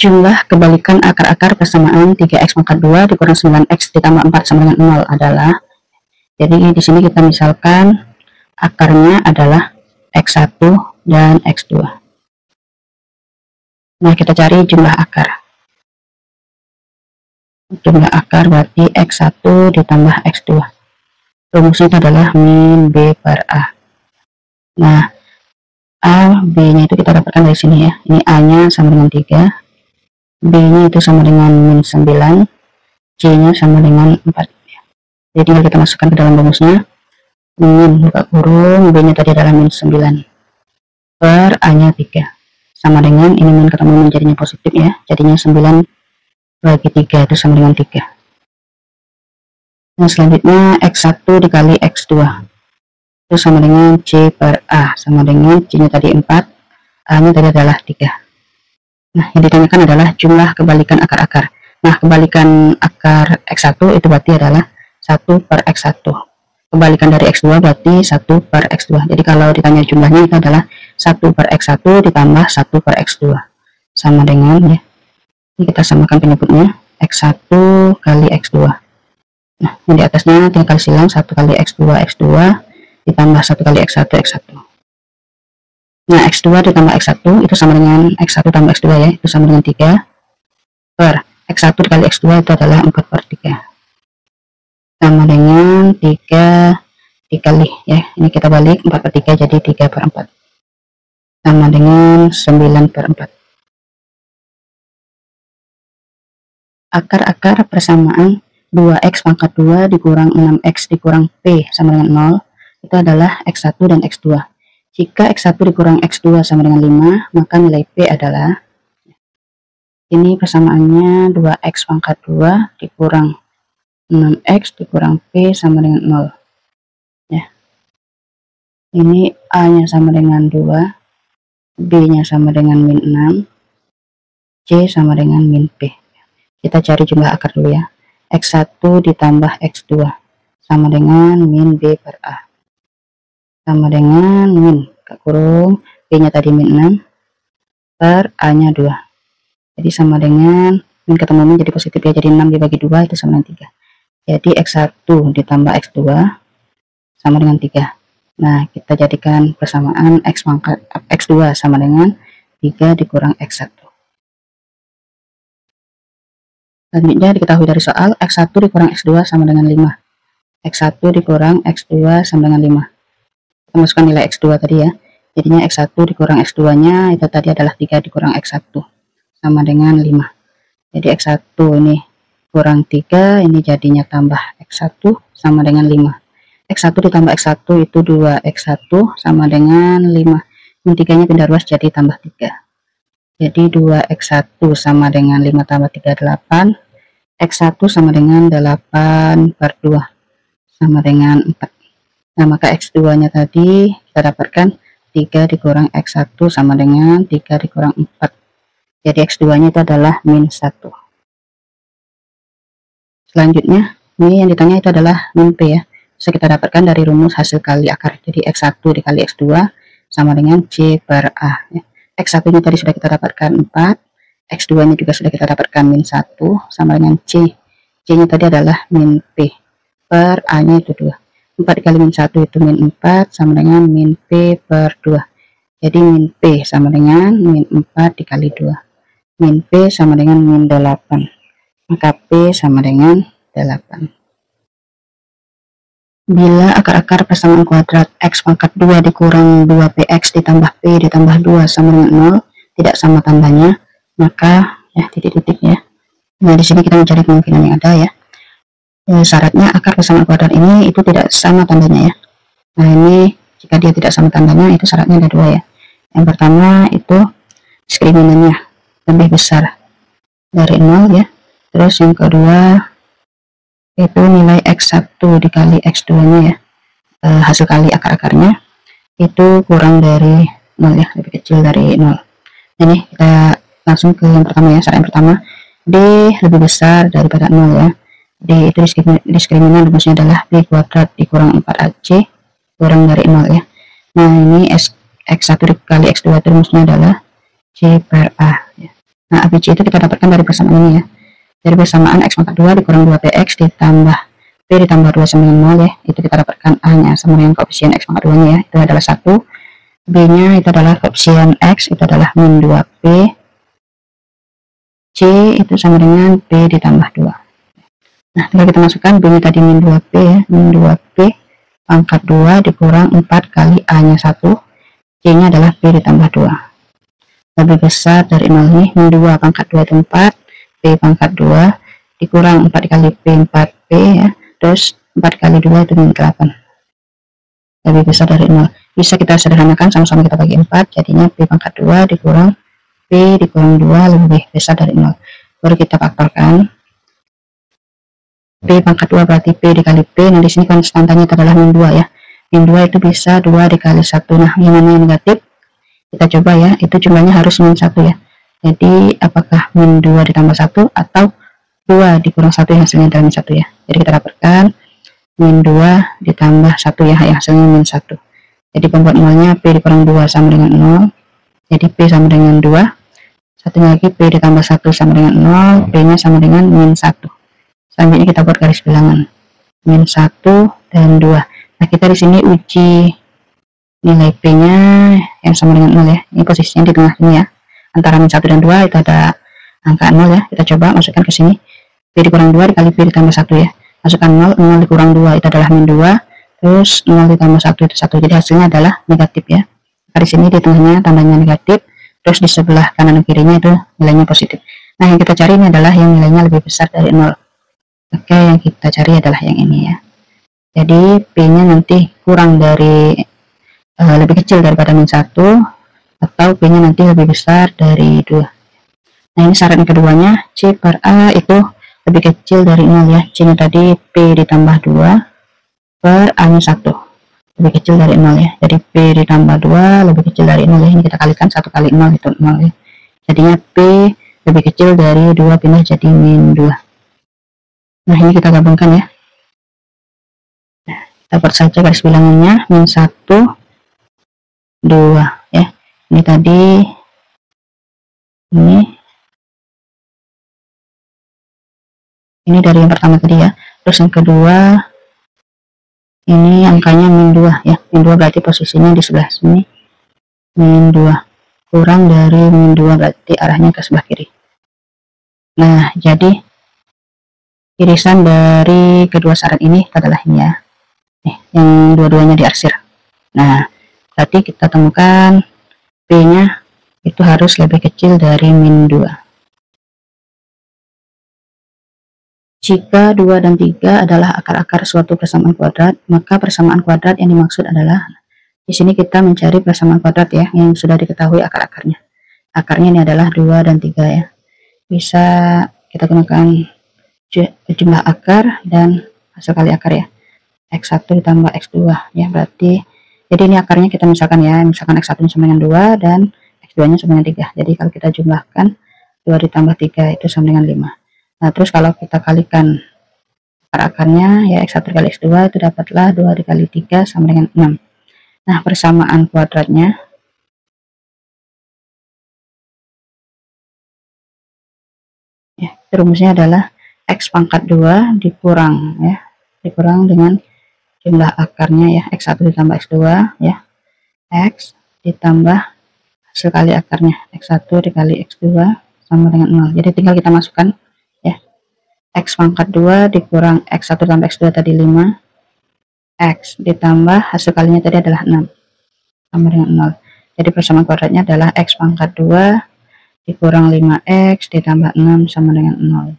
Jumlah kebalikan akar-akar persamaan 3x pangkat 2 dikurang 9x ditambah 4 sama dengan 0 adalah, jadi di sini kita misalkan akarnya adalah x1 dan x2. Nah, kita cari jumlah akar. Jumlah akar berarti x1 ditambah x2. Rumusnya itu adalah min b per a. Nah, a, b-nya itu kita dapatkan dari sini ya. Ini a-nya sama dengan 3, b-nya itu sama dengan min 9, c-nya sama dengan 4. Jadi tinggal kita masukkan ke dalam rumusnya. Min buka kurung, b-nya tadi adalah min 9 per a-nya 3 sama dengan, ini min ketemu menjadinya positif ya, jadinya 9 bagi 3 itu sama dengan 3. Nah, selanjutnya x1 dikali x2 itu sama dengan c per a, sama dengan c-nya tadi 4, a-nya tadi adalah 3. Nah, yang ditanyakan adalah jumlah kebalikan akar-akar. Nah, kebalikan akar x1 itu berarti adalah 1 per x1. Kebalikan dari x2 berarti 1 per x2. Jadi kalau ditanya jumlahnya itu adalah 1 per x1 ditambah 1 per x2 sama dengan ya, ini kita samakan penyebutnya x1 kali x2. Nah, yang di atasnya tinggal silang 1 kali x2 ditambah 1 kali x1 x1. Nah, x2 ditambah x1 itu sama dengan x1 tambah x2 ya, itu sama dengan 3 per x1 dikali x2 itu adalah 4 per 3 sama dengan 3 dikali ya, ini kita balik 4 per 3 jadi 3 per 4 sama dengan 9 per 4. Akar-akar persamaan 2x pangkat 2 dikurang 6x dikurang p sama dengan 0 itu adalah x1 dan x2. Jika x1 dikurang x2 sama dengan 5, maka nilai p adalah, ini persamaannya 2x pangkat 2 dikurang 6x dikurang p sama dengan 0 ya. Ini a nya sama dengan 2, b nya sama dengan min 6, c sama dengan min p. Kita cari jumlah akar dulu ya. x1 ditambah x2 sama dengan min b per a sama dengan min buka kurung, b nya tadi min 6 per a nya 2, jadi sama dengan min ketemu min jadi positif ya, jadi 6 dibagi 2 itu sama dengan 3. Jadi x1 ditambah x2 sama dengan 3. Nah, kita jadikan persamaan x2 sama dengan 3 dikurang x1. Selanjutnya diketahui dari soal x1 dikurang x2 sama dengan 5. x1 dikurang x2 sama dengan 5. Kita masukkan nilai x2 tadi ya. Jadinya x1 dikurang x2 nya itu tadi adalah 3 dikurang x1 sama dengan 5. Jadi x1 ini kurang 3, ini jadinya tambah x1 sama dengan 5. x1 ditambah x1 itu 2x1 sama dengan 5. Ini 3 nya pindah ruas jadi tambah 3. Jadi 2x1 sama dengan 5 tambah 3 8. x1 sama dengan 8 per 2 sama dengan 4. Nah, maka x2 nya tadi kita dapatkan 3 dikurang x1 sama dengan 3 dikurang 4. Jadi x2 nya itu adalah min 1. Selanjutnya, ini yang ditanya itu adalah min p ya. Bisa kita dapatkan dari rumus hasil kali akar. Jadi x1 dikali x2 sama dengan c per a ya. x1 nya tadi sudah kita dapatkan 4, x2 nya juga sudah kita dapatkan min 1 sama dengan c nya tadi adalah min p per a nya itu 2. 4 dikali min 1 itu min 4 sama dengan min p per 2. Jadi min p sama dengan min 4 dikali 2. Min p sama dengan min 8. Maka p sama dengan 8. Bila akar-akar persamaan kuadrat x pangkat 2 dikurang 2px ditambah p ditambah 2 sama dengan 0 tidak sama tandanya, maka ya titik-titik ya. Nah, di sini kita mencari kemungkinan yang ada ya. Syaratnya akar persamaan kuadrat ini itu tidak sama tandanya ya. Nah, ini jika dia tidak sama tandanya itu syaratnya ada 2 ya. Yang pertama itu diskriminannya lebih besar dari 0 ya. Terus yang kedua itu nilai x1 dikali x2 nya ya, hasil kali akar-akarnya itu kurang dari 0 ya, lebih kecil dari 0. Ini kita langsung ke yang pertama ya. Syarat yang pertama, d lebih besar daripada 0 ya. D itu diskriminan rumusnya adalah b kuadrat dikurang 4ac kurang dari 0 ya. Nah, ini x1 dikali x2 itu rumusnya adalah c per a ya. Nah, ABC itu kita dapatkan dari persamaan ini ya. Dari persamaan X pangkat 2 dikurang 2PX ditambah P ditambah 2 sama dengan 0 ya. Itu kita dapatkan A-nya sama dengan koefisien X pangkat 2-nya ya. Itu adalah 1. B-nya itu adalah koefisien X, itu adalah min 2P. C itu sama dengan P ditambah 2. Nah, tinggal kita masukkan B-nya tadi min 2P ya. Min 2P pangkat 2 dikurang 4 kali A-nya 1. C-nya adalah P ditambah 2. Lebih besar dari 0 ini, min 2 pangkat 2 itu 4. P pangkat 2 dikurang 4 kali P 4P ya. Terus 4 kali 2 itu min 8. Lebih besar dari 0. Bisa kita sederhanakan, sama-sama kita bagi 4. Jadinya P pangkat 2 dikurang P dikurang 2 lebih besar dari 0. Baru kita faktorkan. P pangkat 2 berarti P dikali P. Nah, di sini konstantanya adalah min 2 ya. Min 2 itu bisa 2 dikali 1. Nah, yang mana yang negatif? Kita coba ya. Itu jumlahnya harus min 1 ya. Jadi, apakah min 2 ditambah 1 atau 2 dikurang 1 yang hasilnya adalah min 1 ya. Jadi, kita dapatkan min 2 ditambah 1 ya, yang hasilnya min 1. Jadi, pembuat nolnya P dikurang 2 sama dengan 0. Jadi, P sama dengan 2. Satunya lagi, P ditambah 1 sama dengan 0. P-nya sama dengan min 1. Selanjutnya kita buat garis bilangan. Min 1 dan 2. Nah, kita di sini uji nilai P-nya yang sama dengan 0 ya. Ini posisinya di tengah sini ya. Antara min 1 dan 2 itu ada angka 0 ya. Kita coba masukkan ke sini. P dikurang 2 dikali P ditambah 1 ya. Masukkan 0, 0 dikurang 2 itu adalah min 2. Terus 0 ditambah 1 itu 1. Jadi hasilnya adalah negatif ya. Nah, di sini di tengahnya tandanya negatif. Terus di sebelah kanan dan kirinya itu nilainya positif. Nah, yang kita cari ini adalah yang nilainya lebih besar dari 0. Oke, yang kita cari adalah yang ini ya. Jadi P-nya nanti kurang dari lebih kecil daripada min 1, atau P-nya nanti lebih besar dari 2. Nah, ini syarat yang keduanya, C per A itu lebih kecil dari 0 ya. C-nya tadi P ditambah 2 per A-nya 1. Lebih kecil dari 0 ya. Jadi P ditambah 2 lebih kecil dari 0 ya. Ini kita kalikan 1 kali 0 itu 0 ya. Jadinya P lebih kecil dari 2 pindah jadi min 2. Nah, ini kita gabungkan ya. Nah, kita buat saja garis bilangannya. Min 1, 2 ya. Ini tadi, ini dari yang pertama tadi ya. Terus yang kedua, ini angkanya min 2 ya. Min 2 berarti posisinya di sebelah sini. Min 2 kurang dari min 2 berarti arahnya ke sebelah kiri. Nah, jadi irisan dari kedua syarat ini adalah ini ya. Yang dua-duanya diarsir. Nah, berarti kita temukan P-nya itu harus lebih kecil dari min 2. Jika 2 dan 3 adalah akar-akar suatu persamaan kuadrat, maka persamaan kuadrat yang dimaksud adalah, di sini kita mencari persamaan kuadrat ya, yang sudah diketahui akar-akarnya. Akarnya ini adalah 2 dan 3 ya. Bisa kita gunakan jumlah akar dan hasil kali akar ya. X1 ditambah X2 ya, berarti jadi ini akarnya kita misalkan ya, misalkan X1 sama dengan 2 dan X2 nya sama dengan 3. Jadi kalau kita jumlahkan 2 ditambah 3 itu sama dengan 5. Nah, terus kalau kita kalikan akar-akarnya ya, X1 kali X2 itu dapatlah 2 dikali 3 sama dengan 6. Nah, persamaan kuadratnya ya, rumusnya adalah X pangkat 2 dikurang ya, dikurang dengan jumlah akarnya ya, X1 ditambah X2 ya, X ditambah hasil kali akarnya, X1 dikali X2 sama dengan 0. Jadi tinggal kita masukkan ya, X pangkat 2 dikurang X1 tambah X2 tadi 5, X ditambah hasil kalinya tadi adalah 6 sama dengan 0. Jadi persamaan kuadratnya adalah X pangkat 2 dikurang 5X ditambah 6 sama dengan 0.